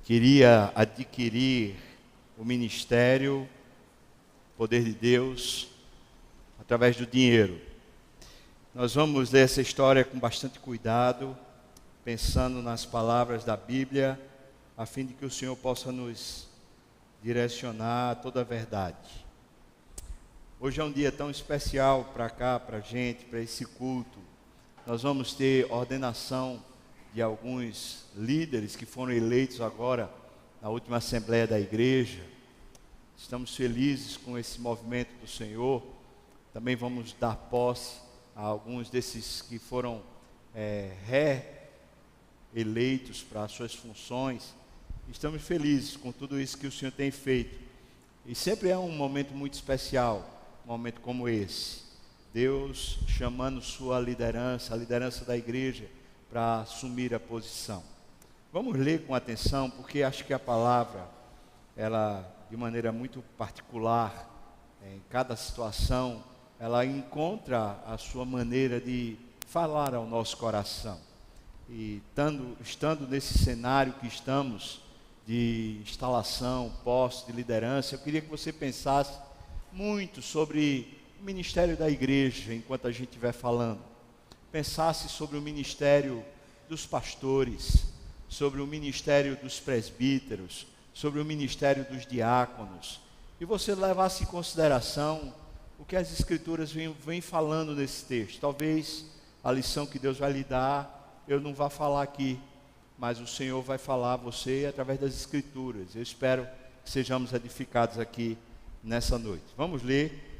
queria adquirir o ministério, o poder de Deus, através do dinheiro. Nós vamos ler essa história com bastante cuidado, pensando nas palavras da Bíblia, a fim de que o Senhor possa nos direcionar a toda a verdade. Hoje é um dia tão especial para cá, para a gente, para esse culto. Nós vamos ter ordenação de alguns líderes que foram eleitos agora na última Assembleia da Igreja. Estamos felizes com esse movimento do Senhor. Também vamos dar posse a alguns desses que foram reeleitos para as suas funções. Estamos felizes com tudo isso que o Senhor tem feito. E sempre é um momento muito especial, um momento como esse. Deus chamando sua liderança, a liderança da igreja, para assumir a posição. Vamos ler com atenção, porque acho que a palavra, ela, de maneira muito particular, em cada situação, ela encontra a sua maneira de falar ao nosso coração. E estando nesse cenário que estamos, de instalação, posse, de liderança, eu queria que você pensasse muito sobre o ministério da igreja, enquanto a gente estiver falando. Pensasse sobre o ministério dos pastores, sobre o ministério dos presbíteros, sobre o ministério dos diáconos, e você levasse em consideração o que as Escrituras vêm falando nesse texto. Talvez a lição que Deus vai lhe dar, eu não vá falar aqui, mas o Senhor vai falar a você através das Escrituras. Eu espero que sejamos edificados aqui nessa noite. Vamos ler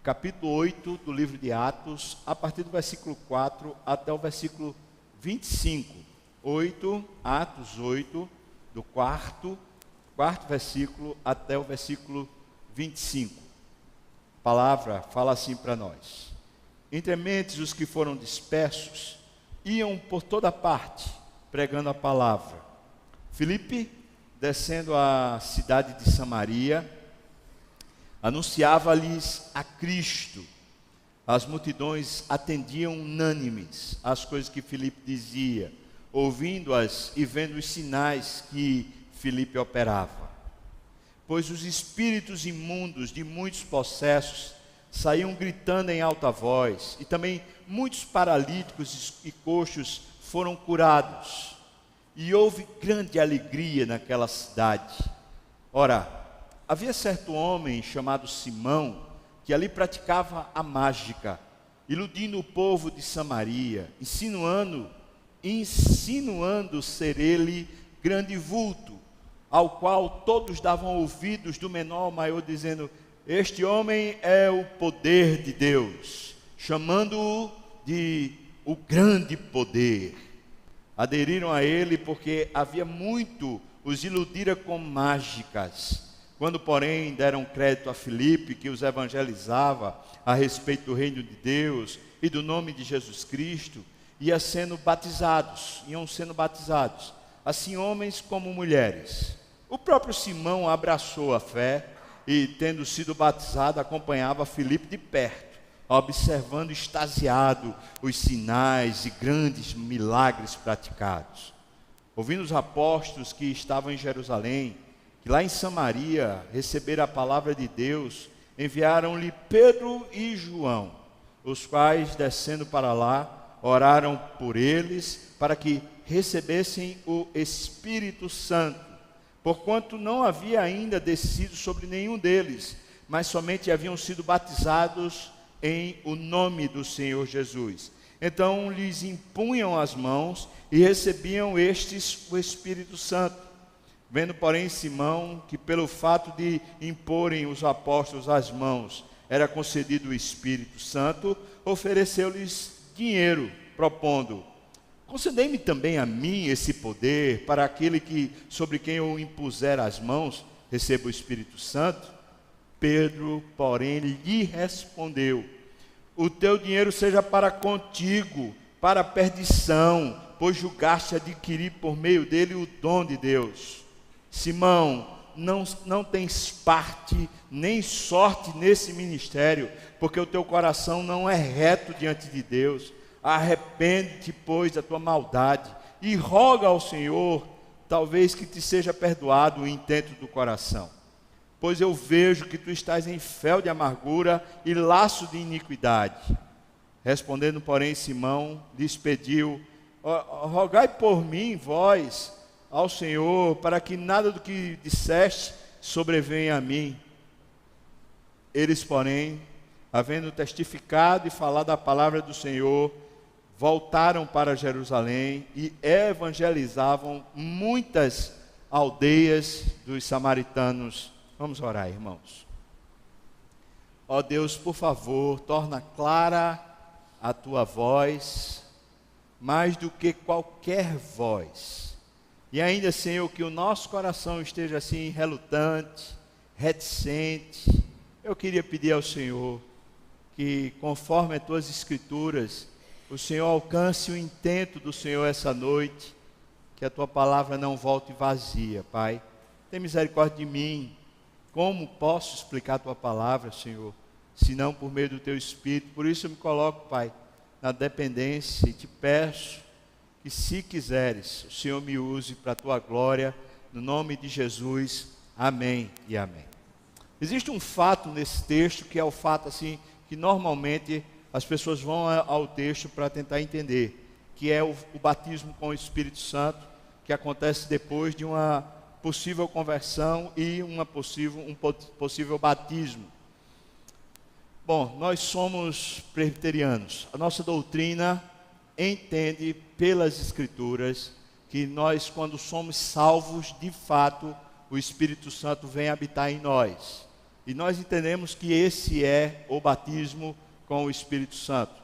capítulo 8 do livro de Atos, a partir do versículo 4 até o versículo 25. Atos 8, do quarto versículo até o versículo 25. A palavra fala assim para nós: Entre mentes os que foram dispersos iam por toda parte pregando a palavra. Filipe, descendo à cidade de Samaria, anunciava-lhes a Cristo. As multidões atendiam unânimes às coisas que Filipe dizia, ouvindo-as e vendo os sinais que Filipe operava. Pois os espíritos imundos de muitos possessos saíam gritando em alta voz, e também muitos paralíticos e coxos foram curados. E houve grande alegria naquela cidade. Ora, havia certo homem chamado Simão, que ali praticava a mágica, iludindo o povo de Samaria, insinuando ser ele grande vulto, ao qual todos davam ouvidos, do menor ao maior, dizendo: Este homem é o poder de Deus, chamando-o de o grande poder. Aderiram a ele porque havia muito os iludira com mágicas. Quando, porém, deram crédito a Filipe, que os evangelizava a respeito do reino de Deus e do nome de Jesus Cristo, iam sendo batizados, assim homens como mulheres. O próprio Simão abraçou a fé e, tendo sido batizado, acompanhava Filipe de perto, observando extasiado os sinais e grandes milagres praticados. Ouvindo os apóstolos que estavam em Jerusalém, que lá em Samaria receberam a palavra de Deus, enviaram-lhe Pedro e João, os quais, descendo para lá, oraram por eles, para que recebessem o Espírito Santo, porquanto não havia ainda descido sobre nenhum deles, mas somente haviam sido batizados em o nome do Senhor Jesus. Então lhes impunham as mãos e recebiam estes o Espírito Santo. Vendo, porém, Simão que pelo fato de imporem os apóstolos as mãos era concedido o Espírito Santo, ofereceu-lhes dinheiro, propondo: Concedei-me também a mim esse poder, para aquele sobre quem eu impuser as mãos receba o Espírito Santo. Pedro, porém, lhe respondeu: O teu dinheiro seja para contigo, para a perdição, pois julgaste adquirir por meio dele o dom de Deus. Simão, não tens parte nem sorte nesse ministério, porque o teu coração não é reto diante de Deus. Arrepende-te, pois, da tua maldade, e roga ao Senhor talvez que te seja perdoado o intento do coração. Pois eu vejo que tu estás em fel de amargura e laço de iniquidade. Respondendo, porém, Simão lhes pediu: rogai por mim, vós, ao Senhor, para que nada do que disseste sobrevenha a mim. Eles, porém, havendo testificado e falado a palavra do Senhor, voltaram para Jerusalém e evangelizavam muitas aldeias dos samaritanos. Vamos orar, irmãos. Ó Deus, por favor, torna clara a tua voz, mais do que qualquer voz. E ainda, Senhor, que o nosso coração esteja assim relutante, reticente. Eu queria pedir ao Senhor que, conforme as tuas escrituras, o Senhor alcance o intento do Senhor essa noite, que a tua palavra não volte vazia, Pai. Tem misericórdia de mim. Como posso explicar a tua palavra, Senhor, se não por meio do teu Espírito? Por isso eu me coloco, Pai, na dependência e te peço que, se quiseres, o Senhor me use para a tua glória, no nome de Jesus. Amém e amém. Existe um fato nesse texto que é o fato assim que normalmente as pessoas vão ao texto para tentar entender, que é o batismo com o Espírito Santo, que acontece depois de uma possível conversão e um possível batismo. Bom, nós somos presbiterianos. A nossa doutrina entende pelas Escrituras que nós, quando somos salvos, de fato, o Espírito Santo vem habitar em nós. E nós entendemos que esse é o batismo com o Espírito Santo.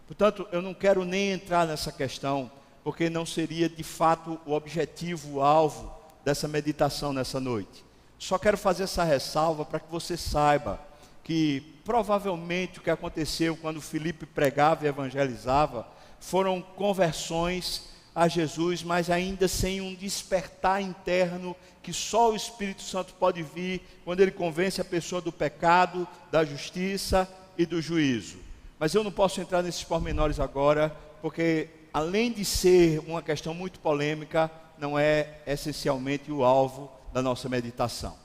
Portanto, eu não quero nem entrar nessa questão, porque não seria de fato o objetivo, o alvo dessa meditação nessa noite. Só quero fazer essa ressalva para que você saiba que provavelmente o que aconteceu quando Filipe pregava e evangelizava foram conversões a Jesus, mas ainda sem um despertar interno que só o Espírito Santo pode vir quando ele convence a pessoa do pecado, da justiça e do juízo. Mas eu não posso entrar nesses pormenores agora, porque além de ser uma questão muito polêmica, não é essencialmente o alvo da nossa meditação.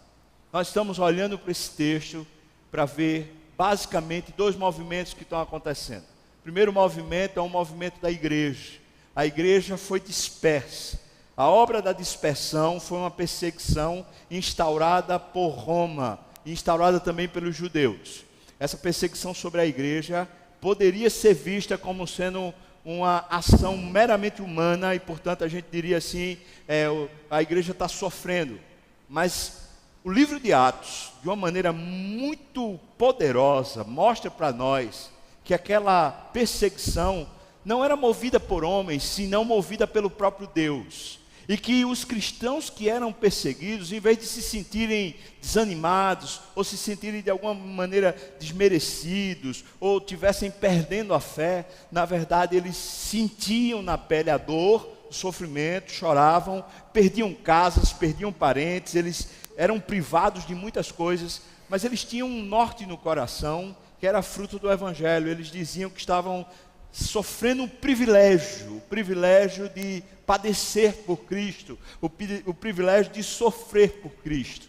Nós estamos olhando para esse texto para ver basicamente dois movimentos que estão acontecendo. O primeiro movimento é um movimento da igreja. A igreja foi dispersa. A obra da dispersão foi uma perseguição instaurada por Roma, instaurada também pelos judeus. Essa perseguição sobre a igreja poderia ser vista como sendo uma ação meramente humana e, portanto, a gente diria assim, a igreja está sofrendo. Mas o livro de Atos, de uma maneira muito poderosa, mostra para nós que aquela perseguição não era movida por homens, senão movida pelo próprio Deus. E que os cristãos que eram perseguidos, em vez de se sentirem desanimados, ou se sentirem de alguma maneira desmerecidos, ou tivessem perdendo a fé, na verdade eles sentiam na pele a dor, o sofrimento, choravam, perdiam casas, perdiam parentes, eles eram privados de muitas coisas, mas eles tinham um norte no coração, que era fruto do Evangelho. Eles diziam que estavam sofrendo o privilégio de padecer por Cristo, o privilégio de sofrer por Cristo.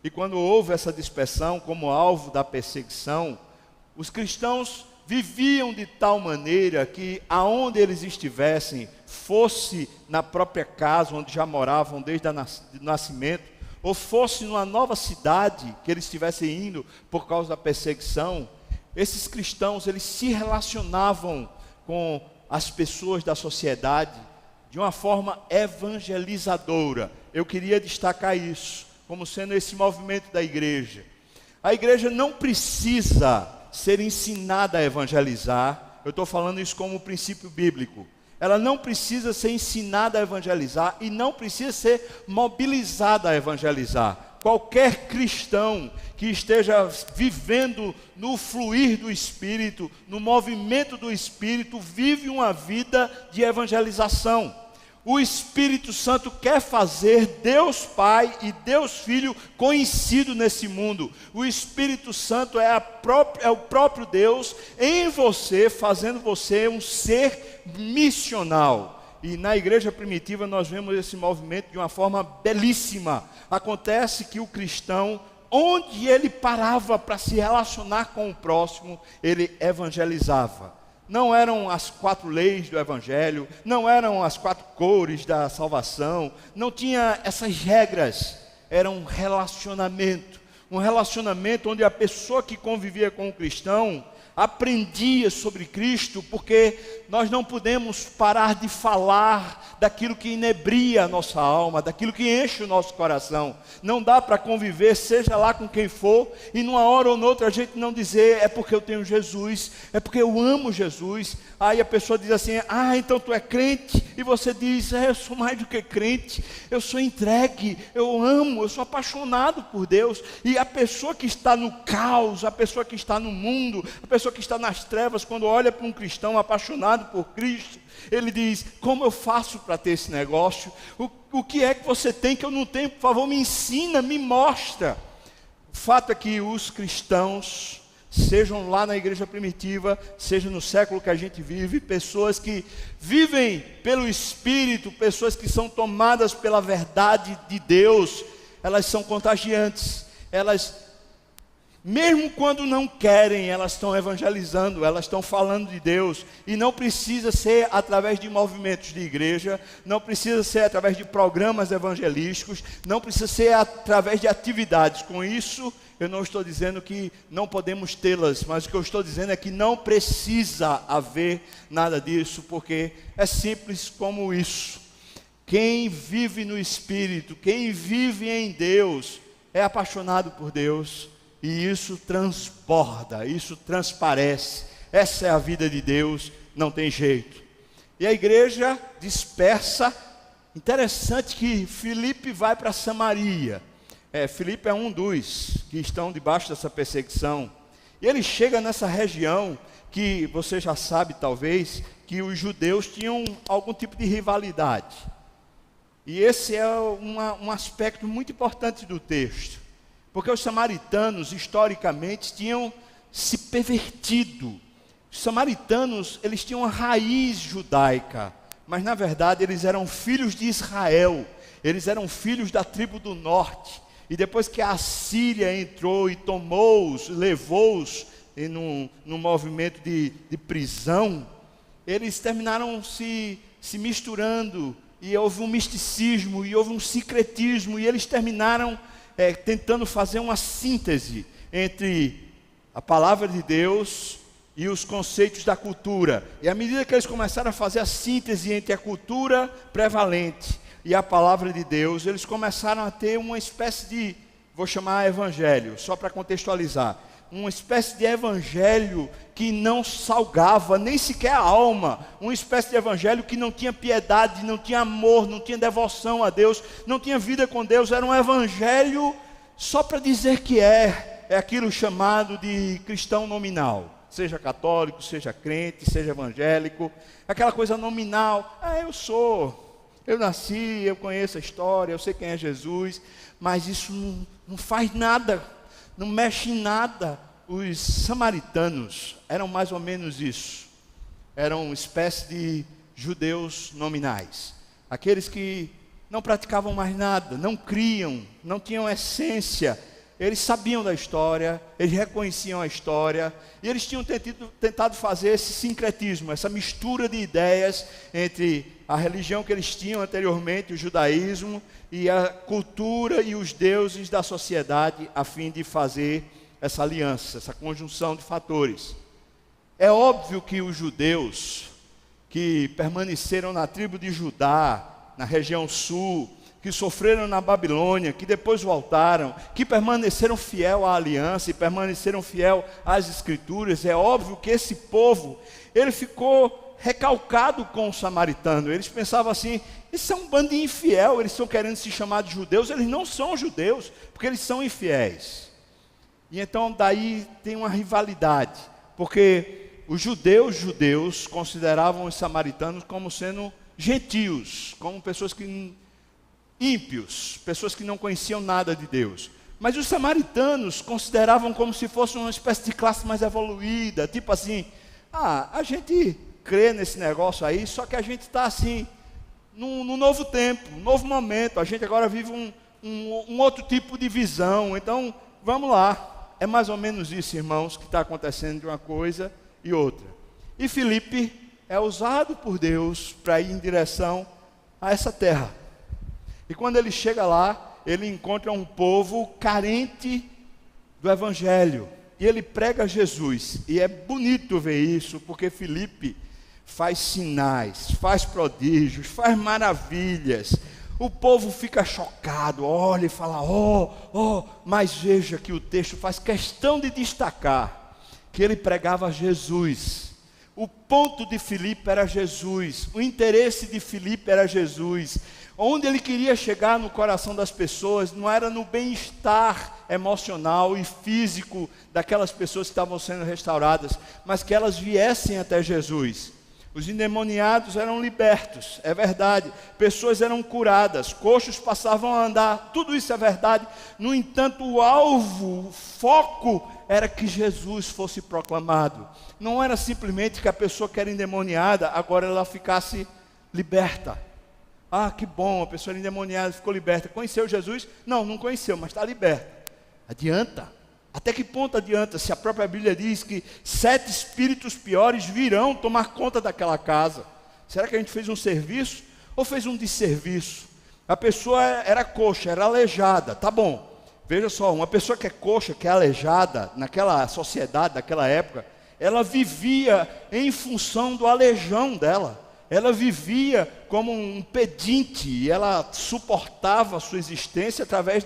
E quando houve essa dispersão como alvo da perseguição, os cristãos viviam de tal maneira que aonde eles estivessem, fosse na própria casa onde já moravam desde o nascimento, ou fosse numa nova cidade que eles estivessem indo por causa da perseguição, esses cristãos, eles se relacionavam com as pessoas da sociedade de uma forma evangelizadora. Eu queria destacar isso como sendo esse movimento da igreja. A igreja não precisa ser ensinada a evangelizar. Eu estou falando isso como princípio bíblico. Ela não precisa ser ensinada a evangelizar e não precisa ser mobilizada a evangelizar. Qualquer cristão que esteja vivendo no fluir do Espírito, no movimento do Espírito, vive uma vida de evangelização. O Espírito Santo quer fazer Deus Pai e Deus Filho conhecido nesse mundo. O Espírito Santo é o próprio Deus em você, fazendo você um ser missional. E na igreja primitiva nós vemos esse movimento de uma forma belíssima. Acontece que o cristão, onde ele parava para se relacionar com o próximo, ele evangelizava. Não eram as 4 leis do evangelho, não eram as 4 cores da salvação, não tinha essas regras, era um relacionamento onde a pessoa que convivia com o cristão aprendia sobre Cristo, porque nós não podemos parar de falar daquilo que inebria a nossa alma, daquilo que enche o nosso coração. Não dá para conviver, seja lá com quem for, e numa hora ou noutra a gente não dizer, é porque eu tenho Jesus, é porque eu amo Jesus. Aí a pessoa diz assim, então tu é crente? E você diz, eu sou mais do que crente, eu sou entregue, eu amo, eu sou apaixonado por Deus. E a pessoa que está no caos, a pessoa que está no mundo, a pessoa que está nas trevas, quando olha para um cristão apaixonado por Cristo, ele diz, como eu faço para ter esse negócio? O que é que você tem que eu não tenho? Por favor, me ensina, me mostra. O fato é que os cristãos, sejam lá na igreja primitiva, seja no século que a gente vive, pessoas que vivem pelo Espírito, pessoas que são tomadas pela verdade de Deus, elas são contagiantes, elas, mesmo quando não querem, elas estão evangelizando, elas estão falando de Deus, e não precisa ser através de movimentos de igreja, não precisa ser através de programas evangelísticos, não precisa ser através de atividades. Com isso, eu não estou dizendo que não podemos tê-las, mas o que eu estou dizendo é que não precisa haver nada disso, porque é simples como isso. Quem vive no Espírito, quem vive em Deus, é apaixonado por Deus, e isso transborda, isso transparece. Essa é a vida de Deus, não tem jeito. E a igreja dispersa. Interessante que Filipe vai para Samaria. Filipe é um dos que estão debaixo dessa perseguição. E ele chega nessa região que você já sabe talvez, que os judeus tinham algum tipo de rivalidade. E esse é um aspecto muito importante do texto. Porque os samaritanos, historicamente, tinham se pervertido. Os samaritanos, eles tinham uma raiz judaica, mas na verdade eles eram filhos de Israel, eles eram filhos da tribo do norte. E depois que a Assíria entrou e tomou-os, levou-os num movimento de prisão, eles terminaram se misturando, e houve um misticismo, e houve um sincretismo, e eles terminaram tentando fazer uma síntese entre a palavra de Deus e os conceitos da cultura. E à medida que eles começaram a fazer a síntese entre a cultura prevalente e a palavra de Deus, eles começaram a ter uma espécie de, vou chamar evangelho, só para contextualizar, uma espécie de evangelho que não salgava nem sequer a alma, uma espécie de evangelho que não tinha piedade, não tinha amor, não tinha devoção a Deus, não tinha vida com Deus. Era um evangelho só para dizer que é aquilo chamado de cristão nominal, seja católico, seja crente, seja evangélico, aquela coisa nominal. Eu nasci, eu conheço a história, eu sei quem é Jesus, mas isso não faz nada, não mexe em nada. Os samaritanos eram mais ou menos isso. Eram uma espécie de judeus nominais. Aqueles que não praticavam mais nada, não criam, não tinham essência. Eles sabiam da história, eles reconheciam a história, e eles tinham tentado fazer esse sincretismo, essa mistura de ideias entre a religião que eles tinham anteriormente, o judaísmo, e a cultura e os deuses da sociedade, a fim de fazer essa aliança, essa conjunção de fatores. É óbvio que os judeus que permaneceram na tribo de Judá, na região sul, que sofreram na Babilônia, que depois voltaram, que permaneceram fiel à aliança e permaneceram fiel às escrituras, é óbvio que esse povo, ele ficou recalcado com o samaritano. Eles pensavam assim, eles são um bando de infiel, eles estão querendo se chamar de judeus, eles não são judeus, porque eles são infiéis. E então daí tem uma rivalidade, porque os judeus consideravam os samaritanos como sendo gentios, como pessoas que ímpios, pessoas que não conheciam nada de Deus. Mas os samaritanos consideravam como se fosse uma espécie de classe mais evoluída, tipo assim, a gente crê nesse negócio aí, só que a gente está assim, num novo tempo, um novo momento. A gente agora vive um outro tipo de visão. Então, vamos lá. É mais ou menos isso, irmãos, que está acontecendo de uma coisa e outra. E Filipe é usado por Deus para ir em direção a essa terra. E quando ele chega lá, ele encontra um povo carente do Evangelho. E ele prega Jesus. E é bonito ver isso, porque Filipe faz sinais, faz prodígios, faz maravilhas. O povo fica chocado, olha e fala, mas veja que o texto faz questão de destacar que ele pregava Jesus. O ponto de Filipe era Jesus, o interesse de Filipe era Jesus. Onde ele queria chegar no coração das pessoas não era no bem-estar emocional e físico daquelas pessoas que estavam sendo restauradas, mas que elas viessem até Jesus. Os endemoniados eram libertos, é verdade. Pessoas eram curadas, coxos passavam a andar, tudo isso é verdade. No entanto, o alvo, o foco era que Jesus fosse proclamado. Não era simplesmente que a pessoa que era endemoniada, agora ela ficasse liberta. Ah, que bom, a pessoa endemoniada ficou liberta. Conheceu Jesus? Não conheceu, mas está liberta. Adianta? Até que ponto adianta se a própria Bíblia diz que 7 espíritos piores virão tomar conta daquela casa? Será que a gente fez um serviço ou fez um desserviço? A pessoa era coxa, era aleijada, tá bom. Veja só, uma pessoa que é coxa, que é aleijada, naquela sociedade, naquela época, ela vivia em função do aleijão dela. Ela vivia como um pedinte e ela suportava a sua existência através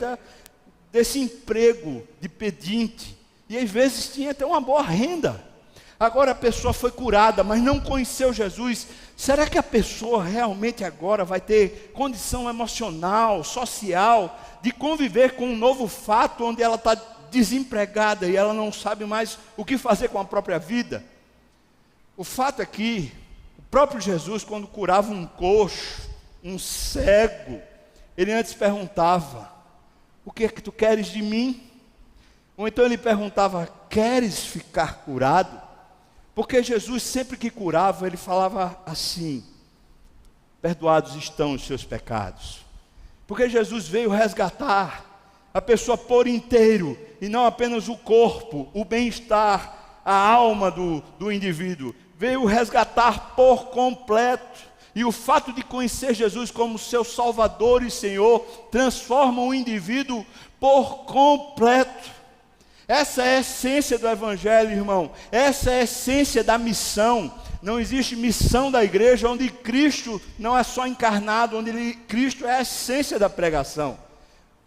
desse emprego de pedinte. E às vezes tinha até uma boa renda. Agora a pessoa foi curada, mas não conheceu Jesus. Será que a pessoa realmente agora vai ter condição emocional, social, de conviver com um novo fato onde ela está desempregada e ela não sabe mais o que fazer com a própria vida? O fato é que o próprio Jesus, quando curava um coxo, um cego, ele antes perguntava: o que é que tu queres de mim? Ou então ele perguntava: queres ficar curado? Porque Jesus sempre que curava, ele falava assim: perdoados estão os seus pecados. Porque Jesus veio resgatar a pessoa por inteiro, e não apenas o corpo, o bem-estar, a alma do indivíduo. Veio resgatar por completo. E o fato de conhecer Jesus como seu Salvador e Senhor transforma o indivíduo por completo. Essa é a essência do Evangelho, irmão. Essa é a essência da missão. Não existe missão da igreja onde Cristo não é só encarnado, onde Cristo é a essência da pregação.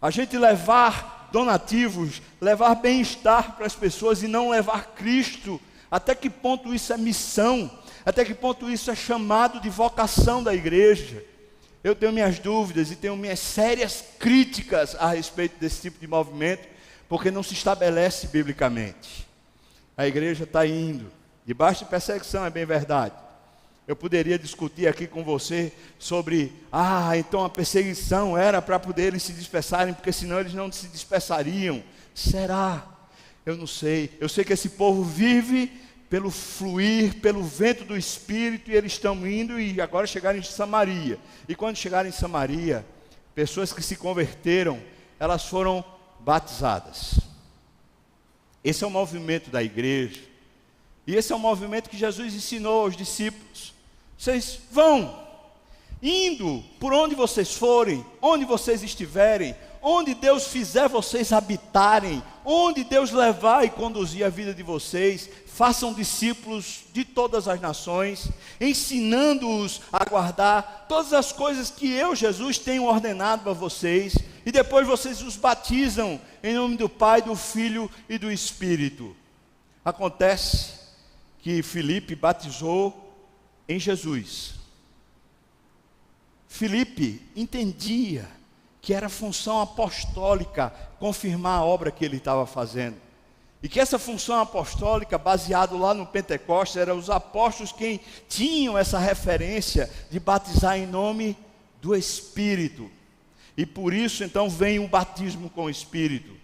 A gente levar donativos, levar bem-estar para as pessoas e não levar Cristo. Até que ponto isso é missão? Até que ponto isso é chamado de vocação da igreja? Eu tenho minhas dúvidas e tenho minhas sérias críticas a respeito desse tipo de movimento, porque não se estabelece biblicamente. A igreja está indo debaixo de perseguição, é bem verdade. Eu poderia discutir aqui com você sobre, então a perseguição era para poder eles se dispersarem, porque senão eles não se dispersariam. Será? Eu não sei. Eu sei que esse povo vive pelo fluir, pelo vento do Espírito, e eles estão indo e agora chegaram em Samaria. E quando chegaram em Samaria, pessoas que se converteram, elas foram batizadas. Esse é o movimento da igreja. E esse é o movimento que Jesus ensinou aos discípulos. Vocês vão, indo por onde vocês forem, onde vocês estiverem, onde Deus fizer vocês habitarem, onde Deus levar e conduzir a vida de vocês, façam discípulos de todas as nações, ensinando-os a guardar todas as coisas que eu, Jesus, tenho ordenado a vocês, e depois vocês os batizam em nome do Pai, do Filho e do Espírito. Acontece que Filipe batizou em Jesus. Filipe entendia que era função apostólica confirmar a obra que ele estava fazendo. E que essa função apostólica, baseado lá no Pentecostes, eram os apóstolos quem tinham essa referência de batizar em nome do Espírito. E por isso então vem o batismo com o Espírito.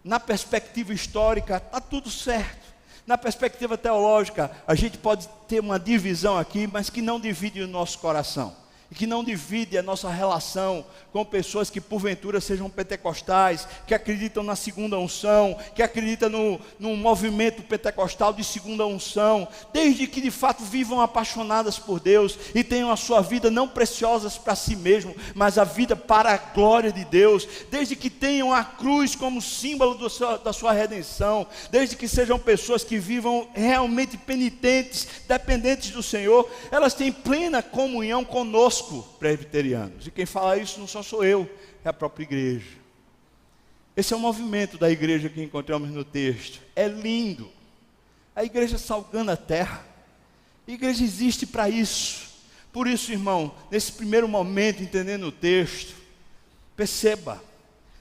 Na perspectiva histórica está tudo certo. Na perspectiva teológica, a gente pode ter uma divisão aqui, mas que não divide o nosso coração. e que não divide a nossa relação com pessoas que porventura sejam pentecostais, que acreditam na segunda unção, que acreditam no movimento pentecostal de segunda unção, desde que de fato vivam apaixonadas por Deus e tenham a sua vida não preciosas para si mesmo, mas a vida para a glória de Deus, desde que tenham a cruz como símbolo da sua redenção, desde que sejam pessoas que vivam realmente penitentes, dependentes do Senhor, elas têm plena comunhão conosco, presbiterianos. E quem fala isso não só sou eu, é a própria igreja. Esse é o movimento da igreja que encontramos no texto. É lindo. A igreja salgando a terra. A igreja existe para isso. Por isso, irmão, nesse primeiro momento, entendendo o texto, perceba,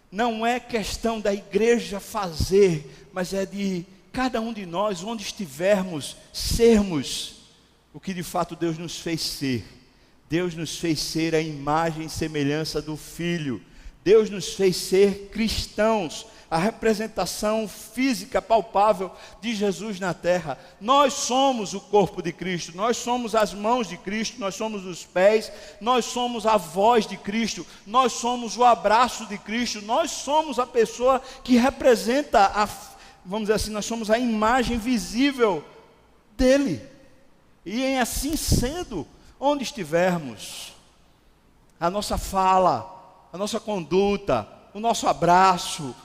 não é questão da igreja fazer, mas é de cada um de nós, onde estivermos, sermos o que de fato Deus nos fez ser. Deus nos fez ser a imagem e semelhança do Filho. Deus nos fez ser cristãos, a representação física, palpável de Jesus na terra. Nós somos o corpo de Cristo, nós somos as mãos de Cristo, nós somos os pés, nós somos a voz de Cristo, nós somos o abraço de Cristo, nós somos a pessoa que representa, vamos dizer assim, nós somos a imagem visível dele. E em assim sendo, onde estivermos, a nossa fala, a nossa conduta, o nosso abraço,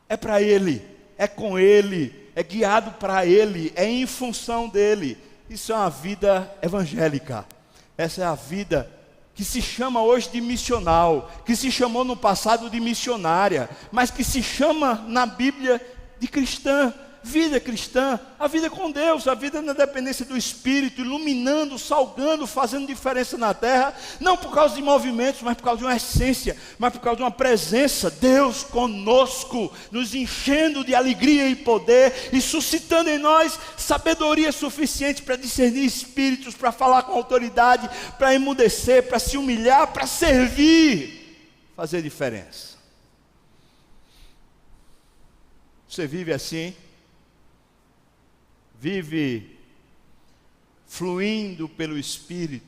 é para Ele, é com Ele, é guiado para Ele, é em função dEle. Isso é uma vida evangélica. Essa é a vida que se chama hoje de missional, que se chamou no passado de missionária, mas que se chama na Bíblia de cristã. Vida cristã, a vida com Deus, a vida na dependência do Espírito, iluminando, salgando, fazendo diferença na terra, não por causa de movimentos, mas por causa de uma essência, mas por causa de uma presença, Deus conosco, nos enchendo de alegria e poder, e suscitando em nós sabedoria suficiente para discernir espíritos, para falar com autoridade, para emudecer, para se humilhar, para servir, fazer diferença. Você vive assim? Vive fluindo pelo Espírito,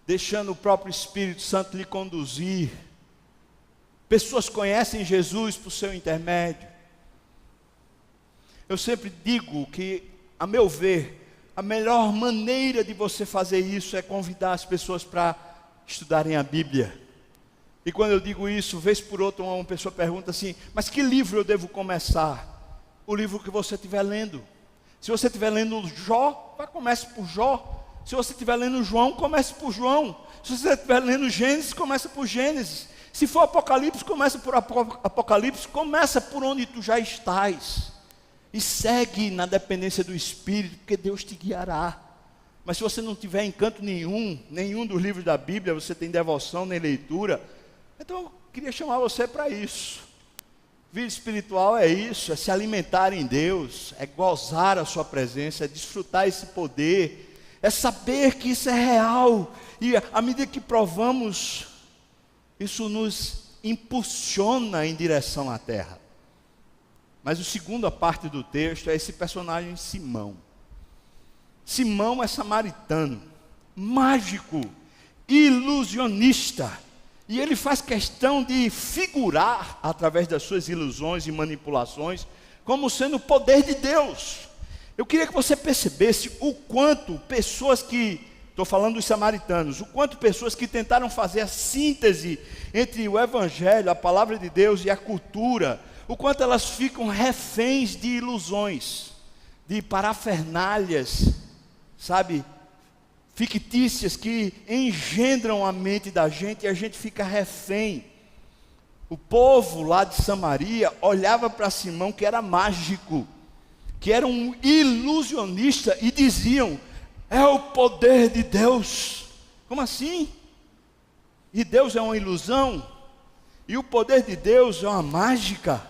deixando o próprio Espírito Santo lhe conduzir. Pessoas conhecem Jesus por seu intermédio. Eu sempre digo que, a meu ver, a melhor maneira de você fazer isso é convidar as pessoas para estudarem a Bíblia. E quando eu digo isso, vez por outra, uma pessoa pergunta assim: mas que livro eu devo começar? O livro que você estiver lendo. Se você estiver lendo Jó, comece por Jó. Se você estiver lendo João, comece por João. Se você estiver lendo Gênesis, comece por Gênesis. Se for Apocalipse, começa por Apocalipse. Começa por onde tu já estás. E segue na dependência do Espírito, porque Deus te guiará. Mas se você não tiver encanto nenhum dos livros da Bíblia, você tem devoção nem leitura, então eu queria chamar você para isso. Vida espiritual é isso, é se alimentar em Deus, é gozar a sua presença, é desfrutar esse poder, é saber que isso é real, e à medida que provamos, isso nos impulsiona em direção à terra. Mas a segunda parte do texto é esse personagem Simão. Simão é samaritano, mágico, ilusionista. E ele faz questão de figurar, através das suas ilusões e manipulações, como sendo o poder de Deus. Eu queria que você percebesse o quanto pessoas que, estou falando dos samaritanos, o quanto pessoas que tentaram fazer a síntese entre o Evangelho, a palavra de Deus e a cultura, o quanto elas ficam reféns de ilusões, de parafernálias, sabe, fictícias que engendram a mente da gente e a gente fica refém. O povo lá de Samaria olhava para Simão, que era mágico, que era um ilusionista, e diziam: é o poder de Deus. Como assim? E Deus é uma ilusão? E o poder de Deus é uma mágica?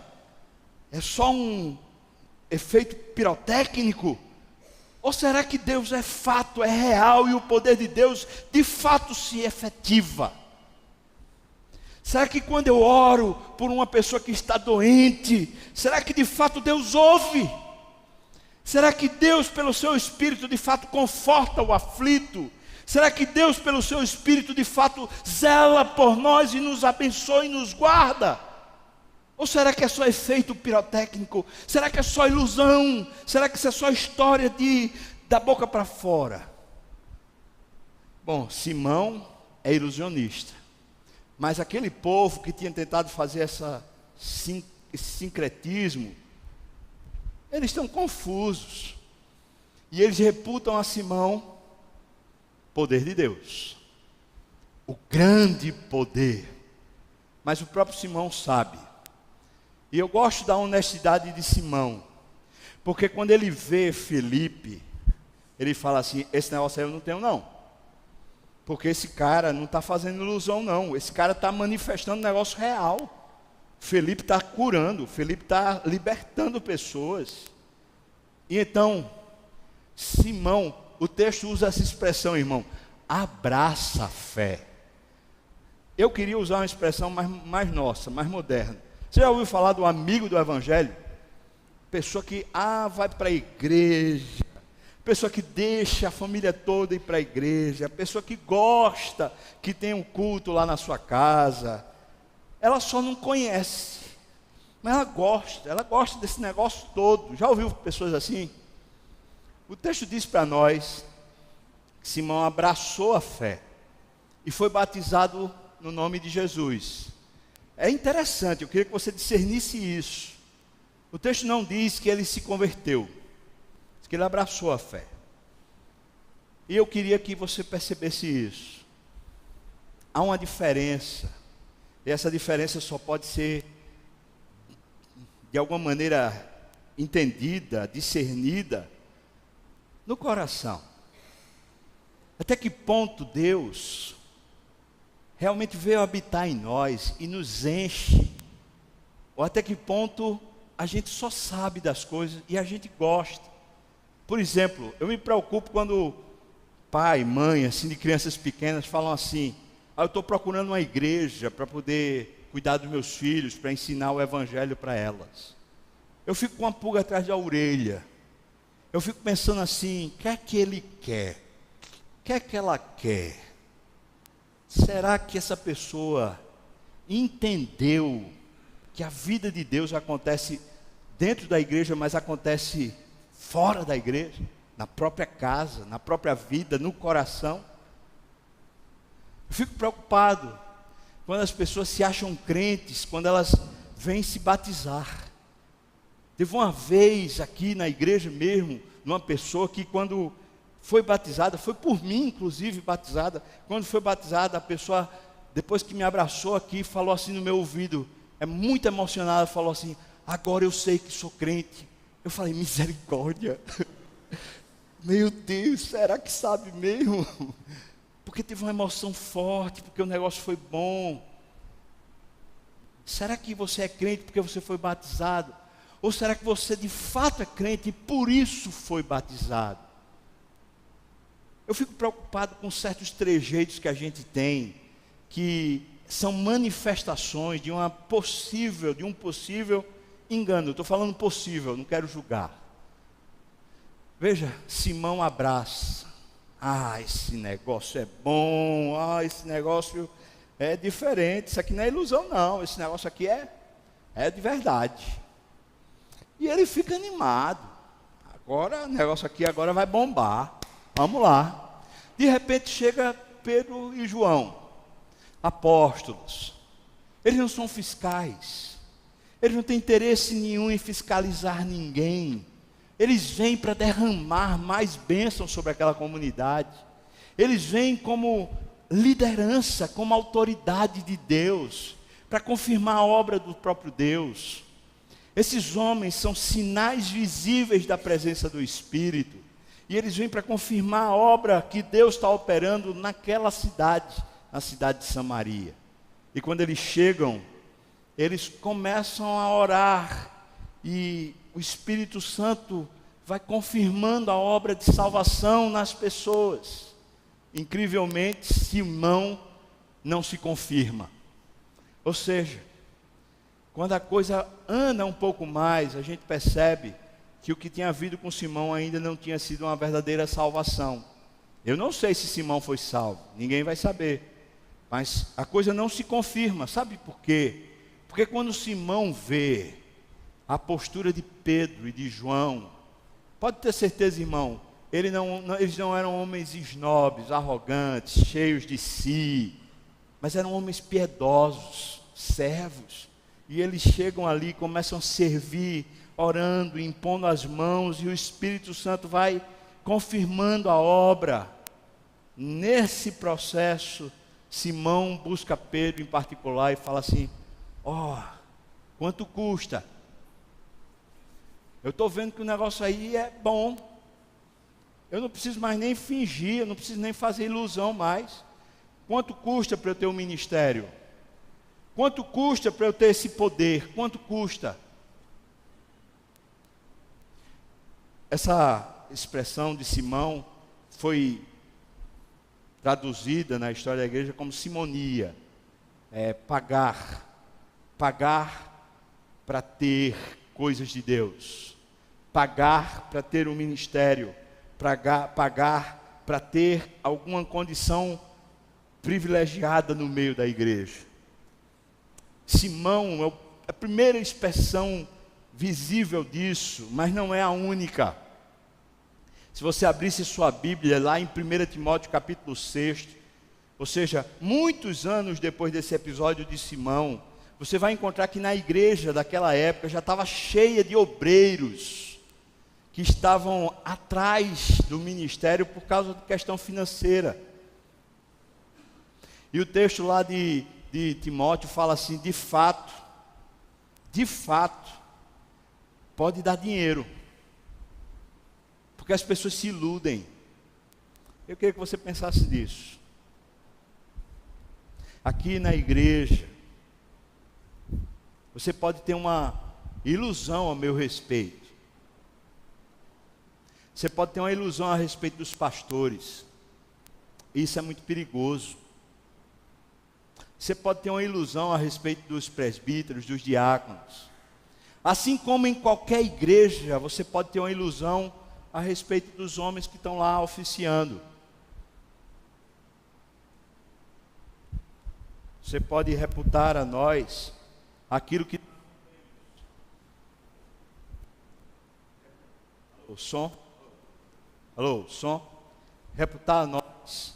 É só um efeito pirotécnico? Ou será que Deus é fato, é real, e o poder de Deus de fato se efetiva? Será que quando eu oro por uma pessoa que está doente, será que de fato Deus ouve? Será que Deus, pelo seu Espírito, de fato conforta o aflito? Será que Deus, pelo seu Espírito, de fato zela por nós e nos abençoa e nos guarda? Ou será que é só efeito pirotécnico? Será que é só ilusão? Será que isso é só história da boca para fora? Bom, Simão é ilusionista. Mas aquele povo que tinha tentado fazer esse sincretismo, eles estão confusos. E eles reputam a Simão poder de Deus. O grande poder. Mas o próprio Simão sabe. E eu gosto da honestidade de Simão. Porque quando ele vê Felipe, ele fala assim, esse negócio aí eu não tenho não. Porque esse cara não está fazendo ilusão não. Esse cara está manifestando um negócio real. Felipe está curando, Felipe está libertando pessoas. E então, Simão, o texto usa essa expressão, irmão, abraça a fé. Eu queria usar uma expressão mais nossa, mais moderna. Você já ouviu falar do amigo do evangelho? Pessoa que vai para a igreja, pessoa que deixa a família toda ir para a igreja, pessoa que gosta que tem um culto lá na sua casa. Ela só não conhece, mas ela gosta desse negócio todo. Já ouviu pessoas assim? O texto diz para nós que Simão abraçou a fé e foi batizado no nome de Jesus. É interessante, eu queria que você discernisse isso. O texto não diz que ele se converteu, diz que ele abraçou a fé. E eu queria que você percebesse isso. Há uma diferença, e essa diferença só pode ser, de alguma maneira, entendida, discernida, no coração. Até que ponto Deus realmente veio habitar em nós e nos enche, ou até que ponto a gente só sabe das coisas e a gente gosta. Por exemplo, eu me preocupo quando pai, mãe, assim, de crianças pequenas falam assim, eu estou procurando uma igreja para poder cuidar dos meus filhos, para ensinar o evangelho para elas. Eu fico com uma pulga atrás da orelha. Eu fico pensando assim, o que é que ele quer? O que é que ela quer? Será que essa pessoa entendeu que a vida de Deus acontece dentro da igreja, mas acontece fora da igreja? Na própria casa, na própria vida, no coração? Eu fico preocupado quando as pessoas se acham crentes, quando elas vêm se batizar. Teve uma vez aqui na igreja mesmo, uma pessoa que quando foi batizada, foi por mim inclusive batizada, quando foi batizada a pessoa, depois que me abraçou aqui, falou assim no meu ouvido, muito emocionada, falou assim, agora eu sei que sou crente. Eu falei, misericórdia, meu Deus, será que sabe mesmo? Porque teve uma emoção forte, porque o negócio foi bom. Será que você é crente porque você foi batizado? Ou será que você de fato é crente e por isso foi batizado? Eu fico preocupado com certos trejeitos que a gente tem, que são manifestações de um possível engano. Eu estou falando possível, não quero julgar. Veja, Simão abraça. Esse negócio é bom, esse negócio é diferente, isso aqui não é ilusão não, esse negócio aqui é de verdade. E ele fica animado. Agora, o negócio aqui agora vai bombar. Vamos lá. De repente chega Pedro e João, apóstolos. Eles não são fiscais. Eles não têm interesse nenhum em fiscalizar ninguém. Eles vêm para derramar mais bênçãos sobre aquela comunidade. Eles vêm como liderança, como autoridade de Deus, para confirmar a obra do próprio Deus. Esses homens são sinais visíveis da presença do Espírito. E eles vêm para confirmar a obra que Deus está operando naquela cidade, na cidade de Samaria. E quando eles chegam, eles começam a orar. E o Espírito Santo vai confirmando a obra de salvação nas pessoas. Incrivelmente, Simão não se confirma. Ou seja, quando a coisa anda um pouco mais, a gente percebe que o que tinha havido com Simão ainda não tinha sido uma verdadeira salvação. Eu não sei se Simão foi salvo, ninguém vai saber. Mas a coisa não se confirma, sabe por quê? Porque quando Simão vê a postura de Pedro e de João, pode ter certeza, irmão, eles não eram homens esnobes, arrogantes, cheios de si, mas eram homens piedosos, servos. E eles chegam ali, começam a servir, orando, impondo as mãos, e o Espírito Santo vai confirmando a obra. Nesse processo, Simão busca Pedro em particular e fala assim: quanto custa? Eu estou vendo que o negócio aí é bom. Eu não preciso mais nem fingir, eu não preciso nem fazer ilusão mais. Quanto custa para eu ter um ministério? Quanto custa para eu ter esse poder? Quanto custa? Essa expressão de Simão foi traduzida na história da igreja como simonia. Pagar para ter coisas de Deus, pagar para ter um ministério, pagar para ter alguma condição privilegiada no meio da igreja. Simão é a primeira expressão visível disso, mas não é a única. Se você abrisse sua Bíblia lá em 1 Timóteo capítulo 6, ou seja, muitos anos depois desse episódio de Simão, você vai encontrar que na igreja daquela época já estava cheia de obreiros que estavam atrás do ministério por causa de questão financeira. E o texto lá de Timóteo fala assim: de fato, pode dar dinheiro, porque as pessoas se iludem. Eu queria que você pensasse nisso. Aqui na igreja, você pode ter uma ilusão a meu respeito. Você pode ter uma ilusão a respeito dos pastores. Isso é muito perigoso. Você pode ter uma ilusão a respeito dos presbíteros, dos diáconos. Assim como em qualquer igreja, você pode ter uma ilusão a respeito dos homens que estão lá oficiando. Você pode reputar a nós aquilo que... O som? Alô, som? Reputar a nós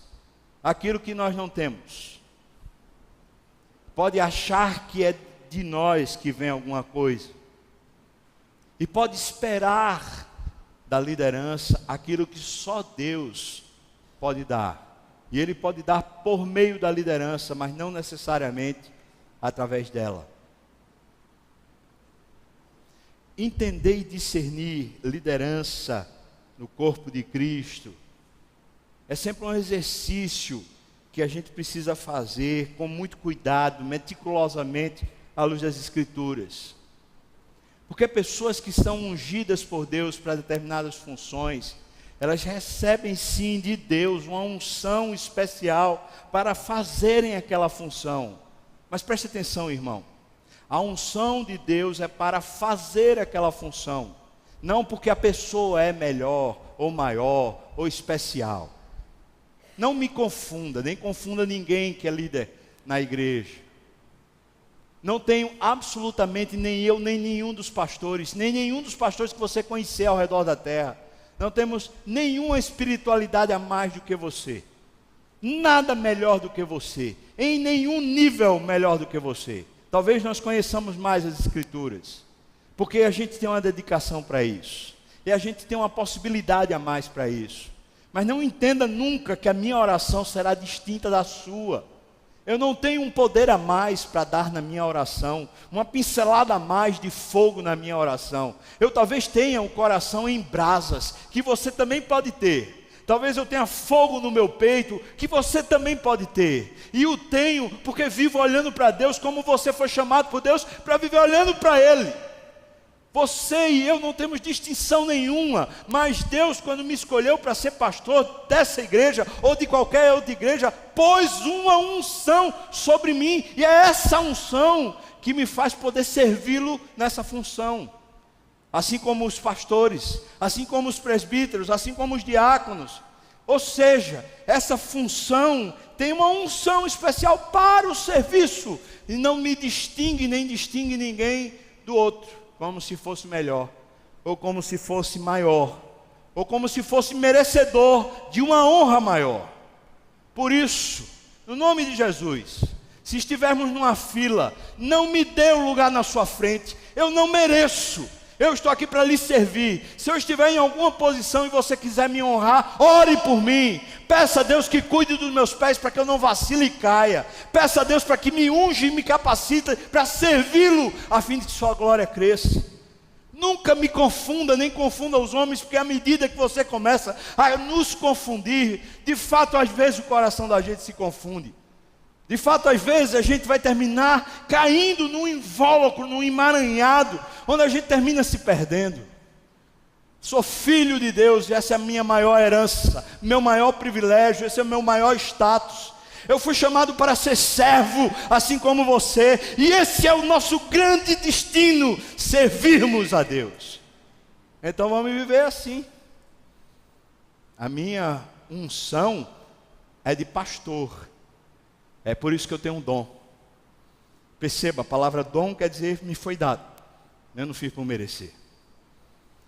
aquilo que nós não temos. Pode achar que é de nós que vem alguma coisa. E pode esperar da liderança aquilo que só Deus pode dar. E Ele pode dar por meio da liderança, mas não necessariamente através dela. Entender e discernir liderança no corpo de Cristo é sempre um exercício que a gente precisa fazer com muito cuidado, meticulosamente, à luz das Escrituras. Porque pessoas que são ungidas por Deus para determinadas funções, elas recebem sim de Deus uma unção especial para fazerem aquela função. Mas preste atenção, irmão. A unção de Deus é para fazer aquela função, não porque a pessoa é melhor, ou maior, ou especial. Não me confunda, nem confunda ninguém que é líder na igreja. Não tenho absolutamente, nem eu, nem nenhum dos pastores, nem nenhum dos pastores que você conhecer ao redor da terra. Não temos nenhuma espiritualidade a mais do que você. Nada melhor do que você. Em nenhum nível melhor do que você. Talvez nós conheçamos mais as Escrituras, porque a gente tem uma dedicação para isso. E a gente tem uma possibilidade a mais para isso. Mas não entenda nunca que a minha oração será distinta da sua. Eu não tenho um poder a mais para dar na minha oração, uma pincelada a mais de fogo na minha oração. Eu talvez tenha um coração em brasas, que você também pode ter. Talvez eu tenha fogo no meu peito, que você também pode ter. E o tenho porque vivo olhando para Deus, como você foi chamado por Deus para viver olhando para Ele. Você e eu não temos distinção nenhuma, mas Deus, quando me escolheu para ser pastor dessa igreja, ou de qualquer outra igreja, pôs uma unção sobre mim, e é essa unção que me faz poder servi-lo nessa função. Assim como os pastores, assim como os presbíteros, assim como os diáconos. Ou seja, essa função tem uma unção especial para o serviço, e não me distingue, nem distingue ninguém do outro, como se fosse melhor, ou como se fosse maior, ou como se fosse merecedor de uma honra maior. Por isso, no nome de Jesus, se estivermos numa fila, não me dê um lugar na sua frente, eu não mereço. Eu estou aqui para lhe servir. Se eu estiver em alguma posição e você quiser me honrar, ore por mim. Peça a Deus que cuide dos meus pés para que eu não vacile e caia. Peça a Deus para que me unja e me capacite para servi-lo, a fim de que sua glória cresça. Nunca me confunda, nem confunda os homens, porque à medida que você começa a nos confundir, de fato, às vezes o coração da gente se confunde. De fato, às vezes a gente vai terminar caindo num invólucro, num emaranhado, onde a gente termina se perdendo. Sou filho de Deus e essa é a minha maior herança, meu maior privilégio, esse é o meu maior status. Eu fui chamado para ser servo, assim como você, e esse é o nosso grande destino, servirmos a Deus. Então vamos viver assim. A minha unção é de pastor. É por isso que eu tenho um dom. Perceba, a palavra dom quer dizer me foi dado. Eu não fiz por merecer.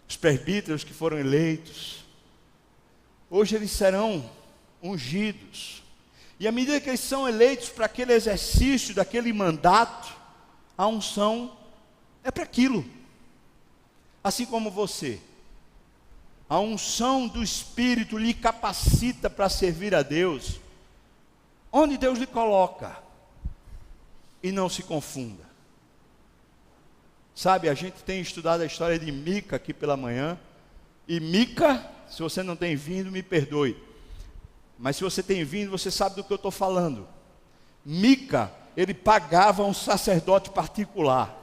Os presbíteros que foram eleitos, hoje eles serão ungidos. E à medida que eles são eleitos para aquele exercício, daquele mandato, a unção é para aquilo. Assim como você. A unção do Espírito lhe capacita para servir a Deus. Onde Deus lhe coloca, e não se confunda. Sabe, a gente tem estudado a história de Mica aqui pela manhã, e Mica, se você não tem vindo, me perdoe, mas se você tem vindo, você sabe do que eu estou falando. Mica, ele pagava um sacerdote particular,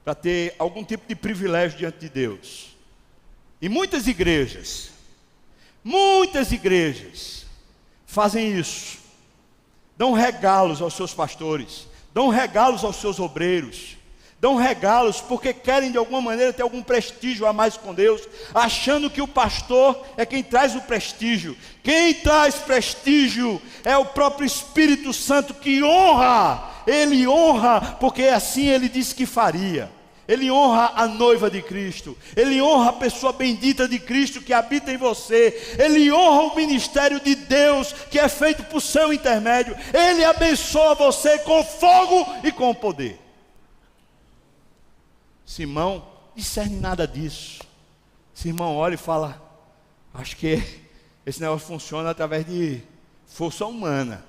para ter algum tipo de privilégio diante de Deus. E muitas igrejas fazem isso. Dão regalos aos seus pastores, dão regalos aos seus obreiros, dão regalos porque querem de alguma maneira ter algum prestígio a mais com Deus, achando que o pastor é quem traz o prestígio. Quem traz prestígio é o próprio Espírito Santo que honra. Ele honra porque assim ele disse que faria. Ele honra a noiva de Cristo, ele honra a pessoa bendita de Cristo que habita em você, ele honra o ministério de Deus que é feito por seu intermédio, ele abençoa você com fogo e com poder. Simão discerne nada disso. Simão olha e fala, acho que esse negócio funciona através de força humana.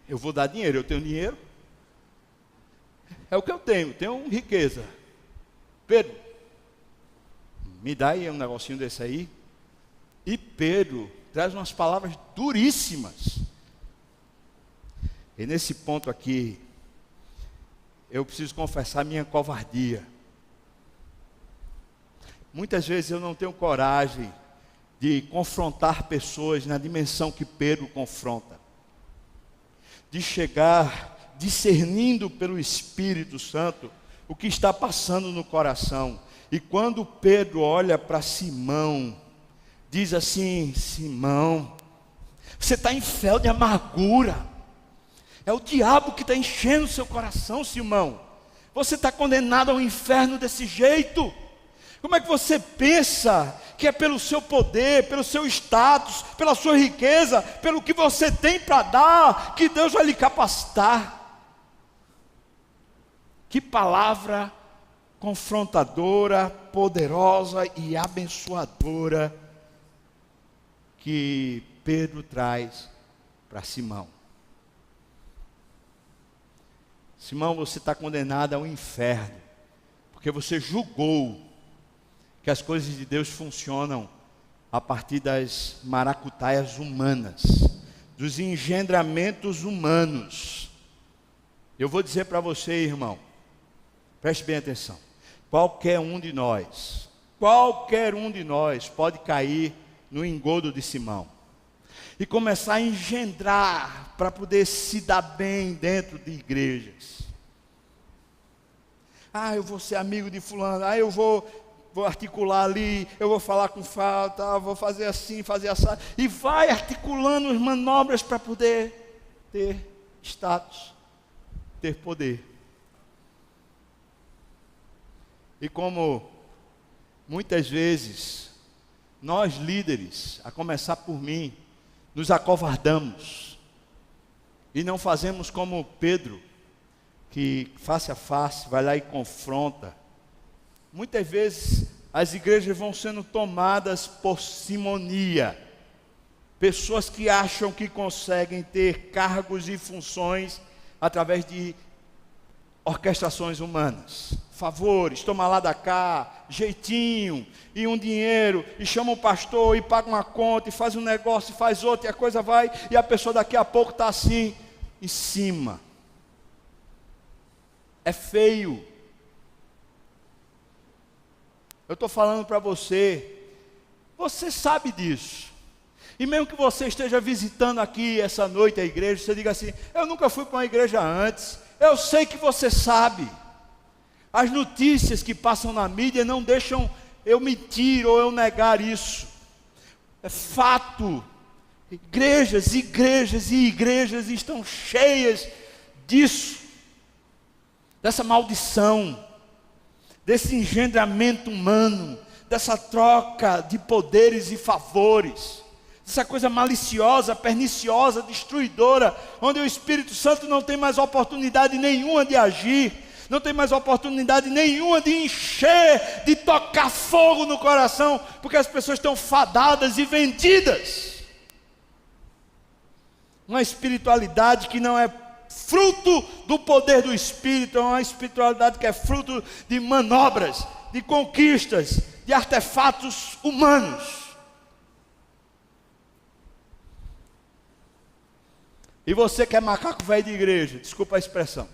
Eu vou dar dinheiro, eu tenho dinheiro. É o que eu tenho riqueza. Pedro, me dá aí um negocinho desse aí. E Pedro traz umas palavras duríssimas. E nesse ponto aqui, eu preciso confessar minha covardia. Muitas vezes eu não tenho coragem de confrontar pessoas na dimensão que Pedro confronta. De chegar discernindo pelo Espírito Santo o que está passando no coração. E quando Pedro olha para Simão, diz assim: Simão, você está em fel de amargura, é o diabo que está enchendo o seu coração, Simão, você está condenado ao inferno desse jeito. Como é que você pensa que é pelo seu poder, pelo seu status, pela sua riqueza, pelo que você tem para dar, que Deus vai lhe capacitar? Que palavra confrontadora, poderosa e abençoadora que Pedro traz para Simão. Simão, você está condenado ao inferno, porque você julgou que as coisas de Deus funcionam a partir das maracutaias humanas, dos engendramentos humanos. Eu vou dizer para você, irmão, preste bem atenção, qualquer um de nós pode cair no engodo de Simão e começar a engendrar para poder se dar bem dentro de igrejas. Eu vou ser amigo de fulano, eu vou vou articular ali, eu vou falar com falta, vou fazer assim, fazer assado. E vai articulando as manobras para poder ter status, ter poder. E como muitas vezes nós líderes, a começar por mim, nos acovardamos e não fazemos como Pedro, que face a face vai lá e confronta. Muitas vezes as igrejas vão sendo tomadas por simonia, pessoas que acham que conseguem ter cargos e funções através de orquestrações humanas, favores, toma lá da cá, jeitinho, e um dinheiro, e chama o pastor, e paga uma conta, e faz um negócio, e faz outro, e a coisa vai, e a pessoa daqui a pouco está assim, em cima. É feio. Eu estou falando para você, você sabe disso. E mesmo que você esteja visitando aqui essa noite a igreja, você diga assim, eu nunca fui para uma igreja antes. Eu sei que você sabe. As notícias que passam na mídia não deixam eu mentir ou eu negar isso. É fato. Igrejas, igrejas e igrejas estão cheias disso. Dessa maldição, desse engendramento humano, dessa troca de poderes e favores, dessa coisa maliciosa, perniciosa, destruidora, onde o Espírito Santo não tem mais oportunidade nenhuma de agir, não tem mais oportunidade nenhuma de encher, de tocar fogo no coração, porque as pessoas estão fadadas e vendidas. Uma espiritualidade que não é fruto do poder do Espírito, é uma espiritualidade que é fruto de manobras, de conquistas, de artefatos humanos. E você que é macaco velho de igreja, desculpa a expressão,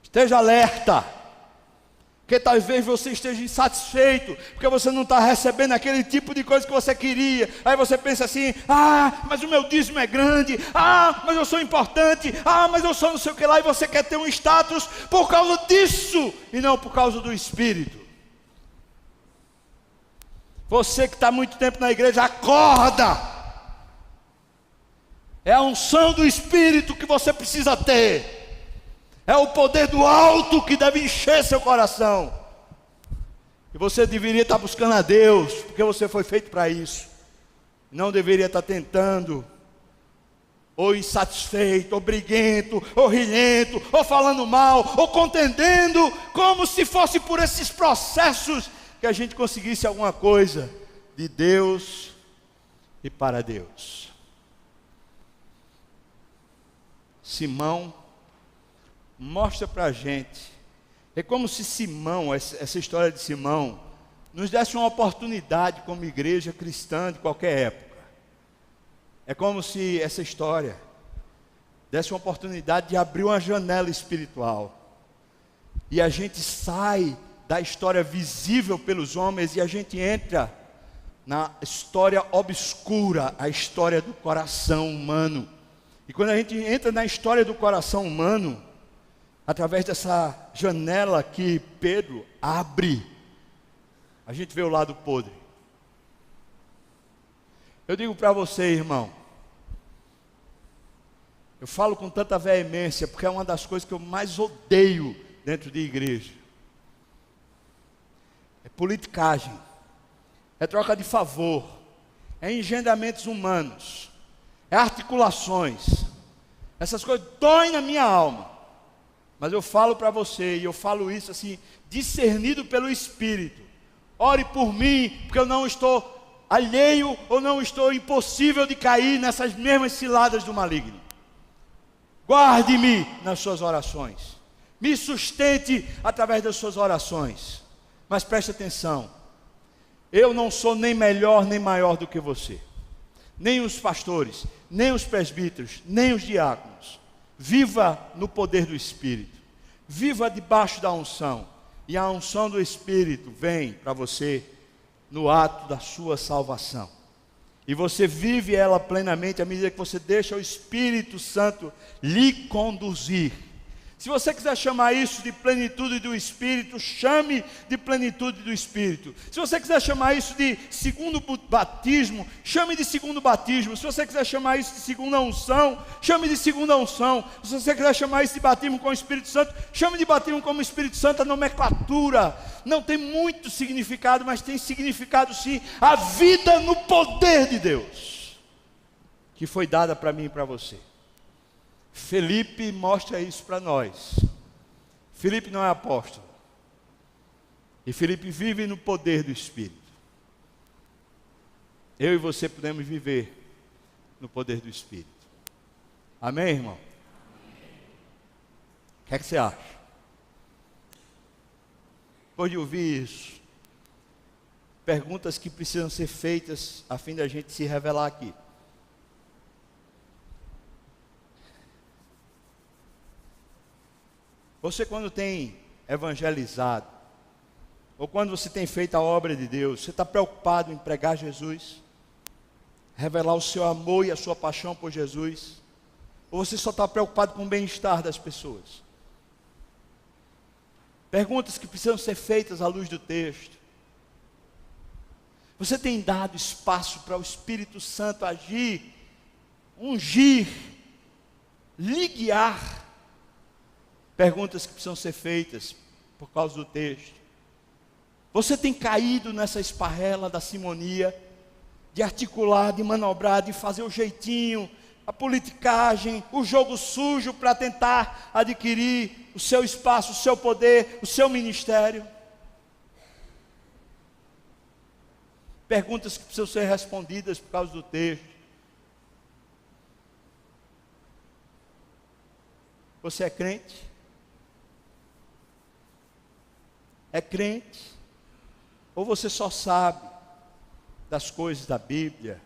esteja alerta, porque talvez você esteja insatisfeito, porque você não está recebendo aquele tipo de coisa que você queria. Aí você pensa assim, mas o meu dízimo é grande, mas eu sou importante, mas eu sou não sei o que lá, e você quer ter um status por causa disso, e não por causa do Espírito. Você que está muito tempo na igreja, acorda! É a unção do Espírito que você precisa ter. É o poder do alto que deve encher seu coração. E você deveria estar buscando a Deus, porque você foi feito para isso. Não deveria estar tentando, ou insatisfeito, ou briguento, ou rilhento, ou falando mal, ou contendendo, como se fosse por esses processos que a gente conseguisse alguma coisa de Deus e para Deus. Simão mostra para a gente, é como se Simão, essa história de Simão, nos desse uma oportunidade como igreja cristã de qualquer época. É como se essa história desse uma oportunidade de abrir uma janela espiritual, e a gente sai da história visível pelos homens, e a gente entra na história obscura, a história do coração humano. E quando a gente entra na história do coração humano, através dessa janela que Pedro abre, a gente vê o lado podre. Eu digo para você, irmão, eu falo com tanta veemência, porque é uma das coisas que eu mais odeio dentro de igreja. É politicagem, é troca de favor, é engendramentos humanos, é articulações. Essas coisas doem na minha alma. Mas eu falo para você, e eu falo isso assim, discernido pelo Espírito. Ore por mim, porque eu não estou alheio, ou não estou impossível de cair nessas mesmas ciladas do maligno. Guarde-me nas suas orações. Me sustente através das suas orações. Mas preste atenção, eu não sou nem melhor nem maior do que você. Nem os pastores, nem os presbíteros, nem os diáconos. Viva no poder do Espírito. Viva debaixo da unção. E a unção do Espírito vem para você no ato da sua salvação. E você vive ela plenamente à medida que você deixa o Espírito Santo lhe conduzir. Se você quiser chamar isso de plenitude do Espírito, chame de plenitude do Espírito. Se você quiser chamar isso de segundo batismo, chame de segundo batismo. Se você quiser chamar isso de segunda unção, chame de segunda unção. Se você quiser chamar isso de batismo com o Espírito Santo, chame de batismo com o Espírito Santo. A nomenclatura não tem muito significado, mas tem significado sim. A vida no poder de Deus, que foi dada para mim e para você. Felipe mostra isso para nós. Felipe não é apóstolo. E Felipe vive no poder do Espírito. Eu e você podemos viver no poder do Espírito. Amém, irmão? O que é que você acha? Depois de ouvir isso, perguntas que precisam ser feitas a fim da gente se revelar aqui. Você, quando tem evangelizado, ou quando você tem feito a obra de Deus, você está preocupado em pregar Jesus, revelar o seu amor e a sua paixão por Jesus, ou você só está preocupado com o bem-estar das pessoas? Perguntas que precisam ser feitas à luz do texto. Você tem dado espaço para o Espírito Santo agir, ungir, lhe guiar? Perguntas que precisam ser feitas por causa do texto. Você tem caído nessa esparrela da simonia, de articular, de manobrar, de fazer o jeitinho, a politicagem, o jogo sujo para tentar adquirir o seu espaço, o seu poder, o seu ministério? Perguntas que precisam ser respondidas por causa do texto. Você é crente? É crente? Ou você só sabe das coisas da Bíblia?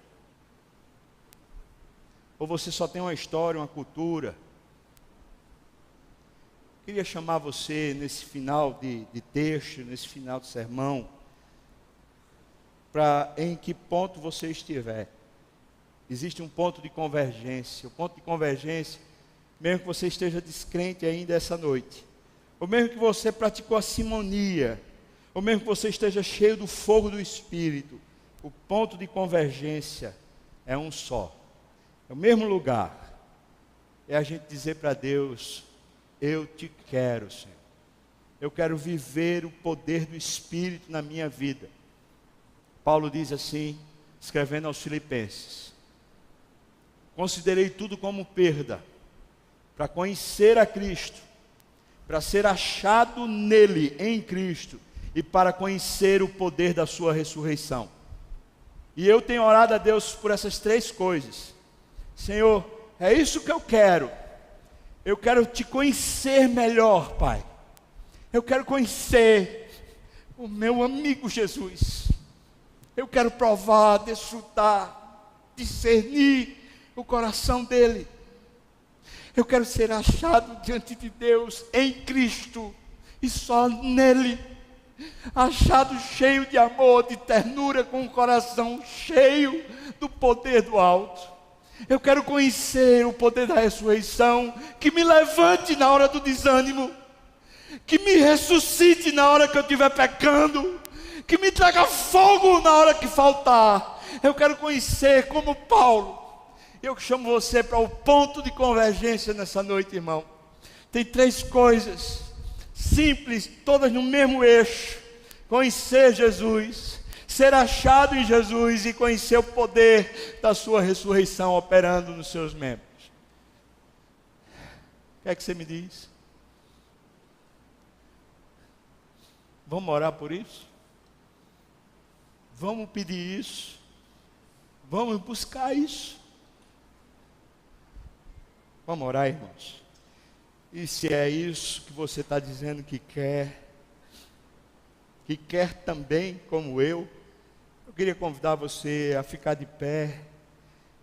Ou você só tem uma história, uma cultura? Queria chamar você nesse final de texto, nesse final de sermão, para em que ponto você estiver. Existe um ponto de convergência. O ponto de convergência, mesmo que você esteja descrente ainda essa noite, ou mesmo que você praticou a simonia, ou mesmo que você esteja cheio do fogo do Espírito, o ponto de convergência é um só. É o mesmo lugar. É a gente dizer para Deus: eu te quero, Senhor. Eu quero viver o poder do Espírito na minha vida. Paulo diz assim, escrevendo aos Filipenses: considerei tudo como perda, para conhecer a Cristo, para ser achado nele, em Cristo, e para conhecer o poder da sua ressurreição. E eu tenho orado a Deus por essas três coisas. Senhor, é isso que eu quero. Eu quero te conhecer melhor, Pai. Eu quero conhecer o meu amigo Jesus. Eu quero provar, desfrutar, discernir o coração dele. Eu quero ser achado diante de Deus em Cristo e só nele. Achado cheio de amor, de ternura, com o coração cheio do poder do alto. Eu quero conhecer o poder da ressurreição, que me levante na hora do desânimo, que me ressuscite na hora que eu estiver pecando, que me traga fogo na hora que faltar. Eu quero conhecer como Paulo. Eu chamo você para o ponto de convergência nessa noite, irmão. Tem três coisas simples, todas no mesmo eixo: conhecer Jesus, ser achado em Jesus e conhecer o poder da sua ressurreição operando nos seus membros. O que é que você me diz? Vamos orar por isso? Vamos pedir isso? Vamos buscar isso? Vamos orar, irmãos? E se é isso que você está dizendo que quer também, como eu queria convidar você a ficar de pé,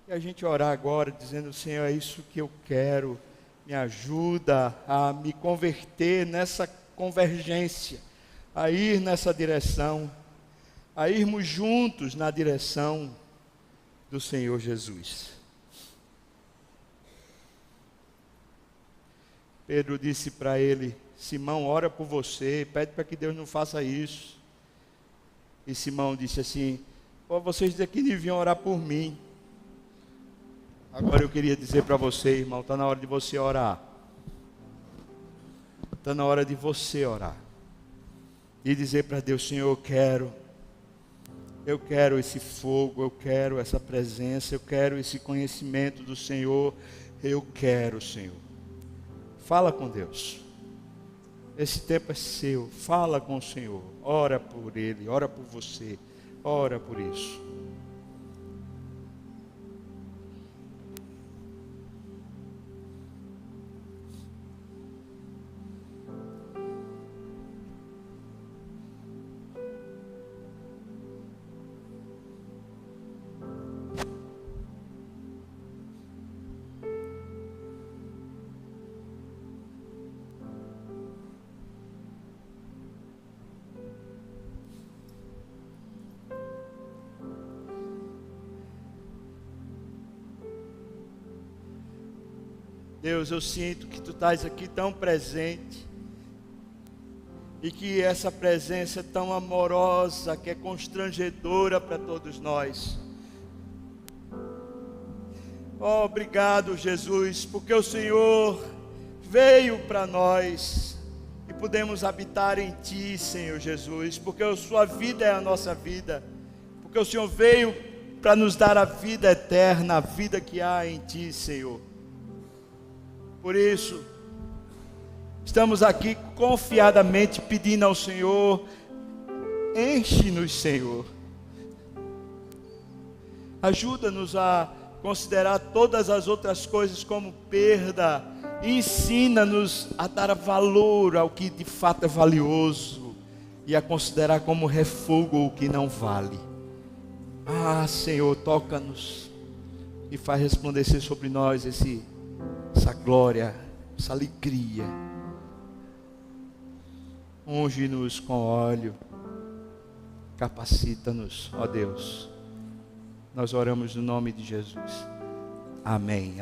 e a gente orar agora, dizendo: Senhor, é isso que eu quero, me ajuda a me converter nessa convergência, a ir nessa direção, a irmos juntos na direção do Senhor Jesus. Pedro disse para ele: Simão, ora por você, pede para que Deus não faça isso. E Simão disse assim: vocês aqui deviam orar por mim. Agora eu queria dizer para você, irmão, está na hora de você orar. Está na hora de você orar. E dizer para Deus: Senhor, eu quero esse fogo, eu quero essa presença, eu quero esse conhecimento do Senhor, eu quero, Senhor. Fala com Deus. Esse tempo é seu, fala com o Senhor, ora por Ele, ora por você, ora por isso. Deus, eu sinto que Tu estás aqui tão presente, e que essa presença é tão amorosa, que é constrangedora para todos nós. Oh, obrigado, Jesus, porque o Senhor veio para nós e podemos habitar em Ti, Senhor Jesus, porque a Sua vida é a nossa vida, porque o Senhor veio para nos dar a vida eterna, a vida que há em Ti, Senhor. Por isso, estamos aqui confiadamente pedindo ao Senhor: enche-nos, Senhor. Ajuda-nos a considerar todas as outras coisas como perda. Ensina-nos a dar valor ao que de fato é valioso e a considerar como refúgio o que não vale. Ah, Senhor, toca-nos e faz resplandecer sobre nós essa glória, essa alegria. Unge-nos com óleo, capacita-nos, ó Deus. Nós oramos no nome de Jesus. Amém. Amém.